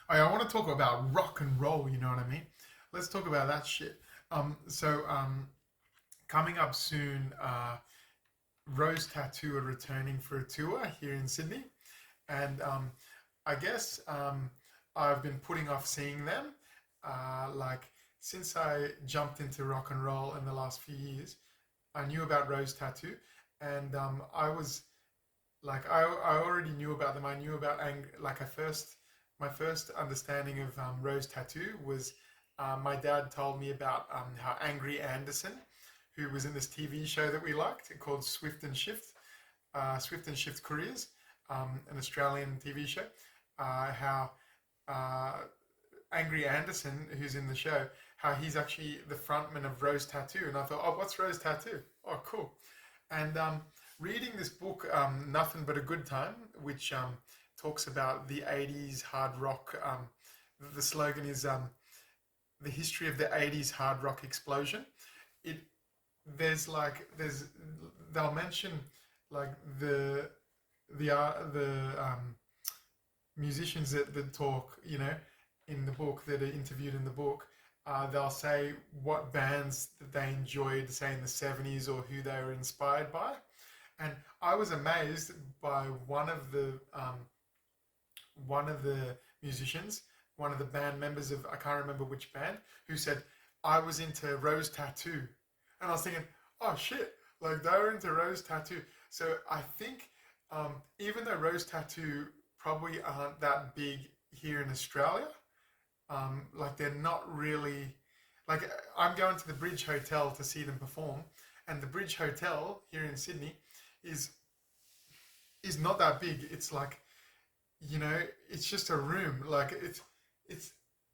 I want to talk about rock and roll, you know what I mean? Let's talk about that shit. Coming up soon, Rose Tattoo are returning for a tour here in Sydney. And I guess I've been putting off seeing them. Like, since I jumped into rock and roll in the last few years, I knew about Rose Tattoo. And I was like, I already knew about them. I knew about, my first understanding of Rose Tattoo was my dad told me about how Angry Anderson, who was in this TV show that we liked called Swift and Shift Careers, an Australian TV show, how uh, Angry Anderson, who's in the show, how he's actually the frontman of Rose Tattoo. And I thought, oh, what's Rose Tattoo? Oh, cool. And reading this book, Nothing But a Good Time, which talks about the 80s hard rock. The slogan is the history of the 80s hard rock explosion. It there's they'll mention like the musicians that talk, in the book that are interviewed in the book. They'll say what bands that they enjoyed, say in the 70s, or who they were inspired by. And I was amazed by one of the musicians, one of the band members of, I can't remember which band, who said, I was into Rose Tattoo. And I was thinking, oh shit, like they were into Rose Tattoo. So I think even though Rose Tattoo probably aren't that big here in Australia, like they're not really, like I'm going to the Bridge Hotel to see them perform, and the Bridge Hotel here in Sydney is is not that big. It's like, it's just a room. Like it's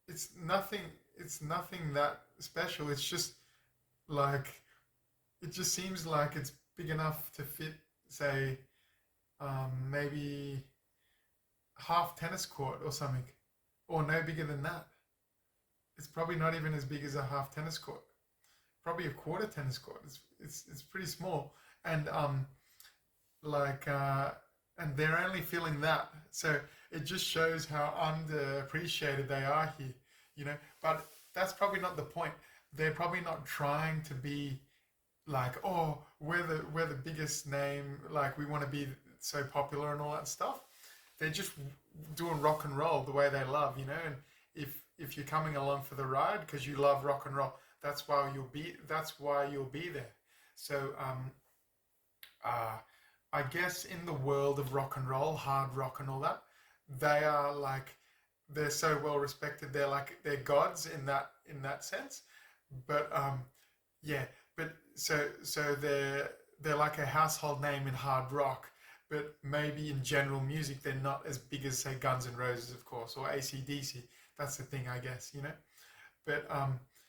it's nothing. It's nothing that special. It's just like it just seems like it's big enough to fit, say, maybe half tennis court or something, or no bigger than that. It's probably not even as big as a half tennis court. Probably a quarter tennis court. It's pretty small, and like and they're only filling that. So it just shows how underappreciated they are here, But that's probably not the point. They're probably not trying to be like, oh, we're the biggest name, like we want to be so popular and all that stuff. They're just doing rock and roll the way they love, And if you're coming along for the ride because you love rock and roll, that's why you'll be there. So uh, I guess in the world of rock and roll, hard rock and all that, they are like they're so well respected. They're gods in that sense. But yeah, but so they're like a household name in hard rock. But maybe in general music, they're not as big as say Guns N' Roses, of course, or AC/DC. That's the thing, I guess. But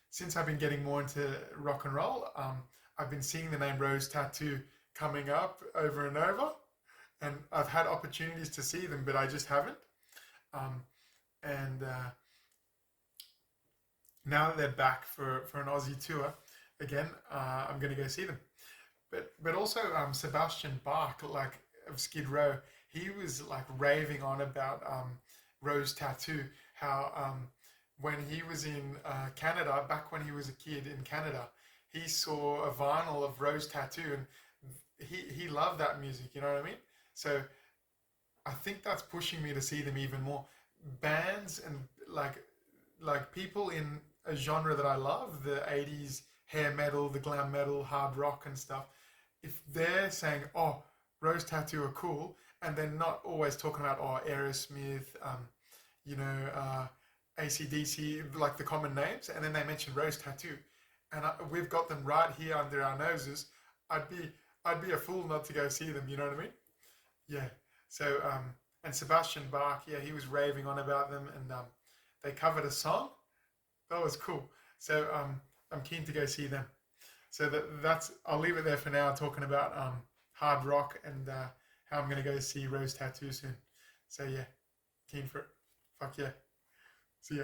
since I've been getting more into rock and roll, I've been seeing the name Rose Tattoo coming up over and over, and I've had opportunities to see them, but I just haven't. Um, and now that they're back for an Aussie tour again, I'm going to go see them. But also Sebastian Bach, like of Skid Row, he was like raving on about Rose Tattoo, how when he was in Canada, back when he was a kid in Canada, he saw a vinyl of Rose Tattoo, and he loved that music. You know what I mean? So I think that's pushing me to see them even more. Bands and like people in a genre that I love, the 80s hair metal, the glam metal, hard rock and stuff. If they're saying, "Oh, Rose Tattoo are cool," and they're not always talking about, "Oh, Aerosmith, you know, uh, AC/DC, like the common names," and then they mention Rose Tattoo, and we've got them right here under our noses. I'd be I'd be a fool not to go see them. You know what I mean? Yeah. So and Sebastian Bach, yeah, he was raving on about them, and they covered a song. That was cool. So I'm keen to go see them. So that's I'll leave it there for now, talking about hard rock and how I'm gonna go see Rose Tattoo soon. So yeah, keen for it. Fuck yeah. See ya.